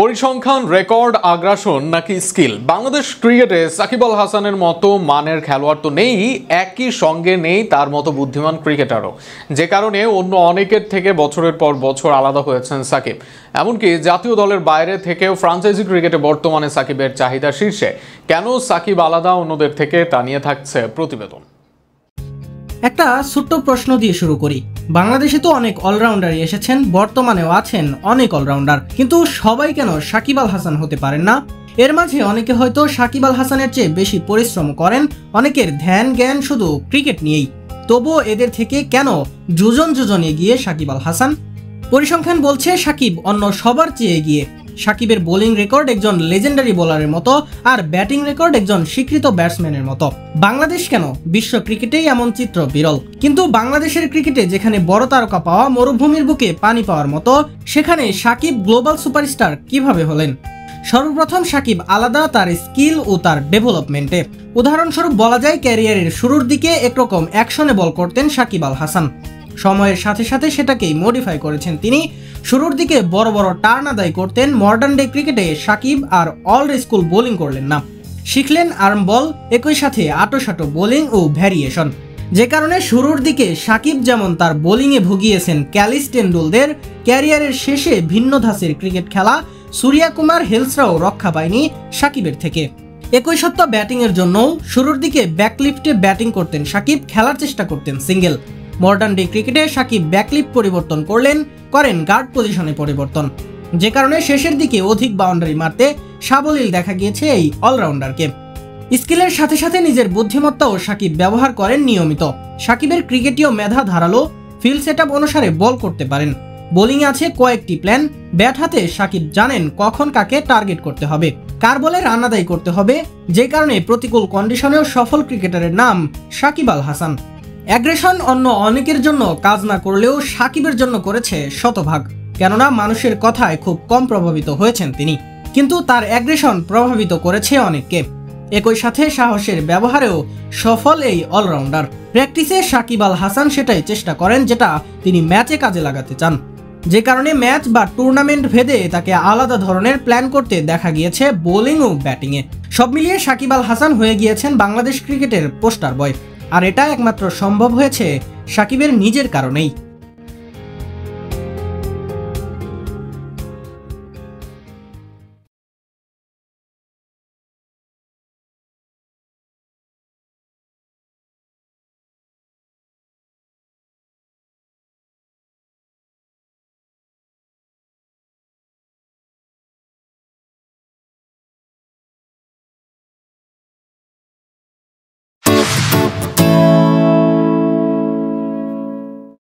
পরিসংখ্যান, রেকর্ড, আগ্রাসন নাকি স্কিল? বাংলাদেশ ক্রিকেটে সাকিব আল হাসানের মতো মানের খেলোয়াড় তো নেই, একই সঙ্গে নেই তার মতো বুদ্ধিমান ক্রিকেটারও, যে কারণে অন্য অনেকের থেকে বছরের পর বছর আলাদা হয়েছেন সাকিব। এমনকি জাতীয় দলের বাইরে থেকেও ফ্রাঞ্চাইজি ক্রিকেটে বর্তমানে সাকিবের চাহিদা শীর্ষে। কেন সাকিব আলাদা অন্যদের থেকে, তা নিয়ে থাকছে প্রতিবেদন। একটা ছোট্ট প্রশ্ন দিয়ে শুরু করি। বাংলাদেশে তো অনেক অলরাউন্ডারই এসেছেন, বর্তমানেও আছেন অনেক অলরাউন্ডার, কিন্তু সবাই কেন সাকিব আল হাসান হতে পারেন না? এর মাঝে অনেকে হয়তো সাকিব আল হাসানের চেয়ে বেশি পরিশ্রম করেন, অনেকের ধ্যান জ্ঞান শুধু ক্রিকেট নিয়েই। তবুও এদের থেকে কেন যোজন এগিয়ে সাকিব আল হাসান? পরিসংখ্যান বলছে সাকিব অন্য সবার চেয়ে এগিয়ে। সাকিবের বোলিং রেকর্ড একজন লেজেন্ডারি বোলারের মতো, আর ব্যাটিং রেকর্ড একজন স্বীকৃত ব্যাটসম্যানের মতো। বাংলাদেশ কেন, বিশ্ব ক্রিকেটেই এমন চিত্র বিরল। কিন্তু বাংলাদেশের ক্রিকেটে যেখানে বড় তারকা পাওয়া মরুভূমির বুকে পানি পাওয়ার মতো, সেখানে সাকিব গ্লোবাল সুপারস্টার কিভাবে হলেন? সর্বপ্রথম সাকিব আলাদা তার স্কিল ও তার ডেভেলপমেন্টে। উদাহরণস্বরূপ বলা যায়, ক্যারিয়ারের শুরুর দিকে একরকম অ্যাকশনে বল করতেন সাকিব আল হাসান। সময়ের সাথে সাথে সেটাকেই মডিফাই করেছেন তিনি। শুরুর দিকে বড় বড় টার্ন আদায় করতেন। মডার্ন ডে ক্রিকেটে সাকিব আর অল্ড স্কুল বোলিং করলেন না, শিখলেন আর্ম বল, একই সাথে আটোসাটো বোলিং ও ভ্যারিয়েশন। যে কারণে শুরুর দিকে সাকিব যেমন তার বোলিংয়ে ভুগিয়েছেন ক্যালিস টেন্ডুলদের, ক্যারিয়ারের শেষে ভিন্ন ধাঁচের ক্রিকেট খেলা সূর্যা কুমার হেলসরাও রক্ষা পায়নি সাকিবের থেকে। একই সত্য ব্যাটিংয়ের জন্যও। শুরুর দিকে ব্যাকলিফটে ব্যাটিং করতেন সাকিব, খেলার চেষ্টা করতেন সিঙ্গেল। মডার্ন ডে ক্রিকেটে সাকিব ব্যাকলিফট পরিবর্তন করেন গার্ড পজিশনে পরিবর্তন, যে কারণে শেষের দিকে অধিক বাউন্ডারি মারতে সাবলীল দেখা গিয়েছে এই অলরাউন্ডারকে। স্কিলের সাথে সাথে নিজের বুদ্ধিমত্তাও সাকিব ব্যবহার করেন নিয়মিত। সাকিবের ক্রিকেটীয় মেধা ধারালো, ফিল্ড সেটআপ অনুসারে বল করতে পারেন। বোলিংয়ে আছে কয়েকটি প্ল্যান, ব্যাট হাতে সাকিব জানেন কখন কাকে টার্গেট করতে হবে, কার বলে রান আদায় করতে হবে, যে কারণে প্রতিকূল কন্ডিশনেও সফল ক্রিকেটারের নাম সাকিব আল হাসান। অ্যাগ্রেশন অন্য অনেকের জন্য কাজ না করলেও সাকিবের জন্য করেছে শতভাগ, কেননা মানুষের কথায় খুব কম প্রভাবিত হয়েছেন তিনি, কিন্তু তার অ্যাগ্রেশন প্রভাবিত করেছে অনেককে। একই সাথে সাহসের ব্যবহারেও সফল এই অলরাউন্ডার। প্র্যাকটিসে সাকিব আল হাসান সেটাই চেষ্টা করেন যেটা তিনি ম্যাচে কাজে লাগাতে চান, যে কারণে ম্যাচ বা টুর্নামেন্ট ভেদে তাকে আলাদা ধরনের প্ল্যান করতে দেখা গিয়েছে বোলিং ও ব্যাটিংয়ে। সব মিলিয়ে সাকিব আল হাসান হয়ে গিয়েছেন বাংলাদেশ ক্রিকেটের পোস্টার বয়, আর এটা একমাত্র সম্ভব হয়েছে সাকিবের নিজের কারণেই।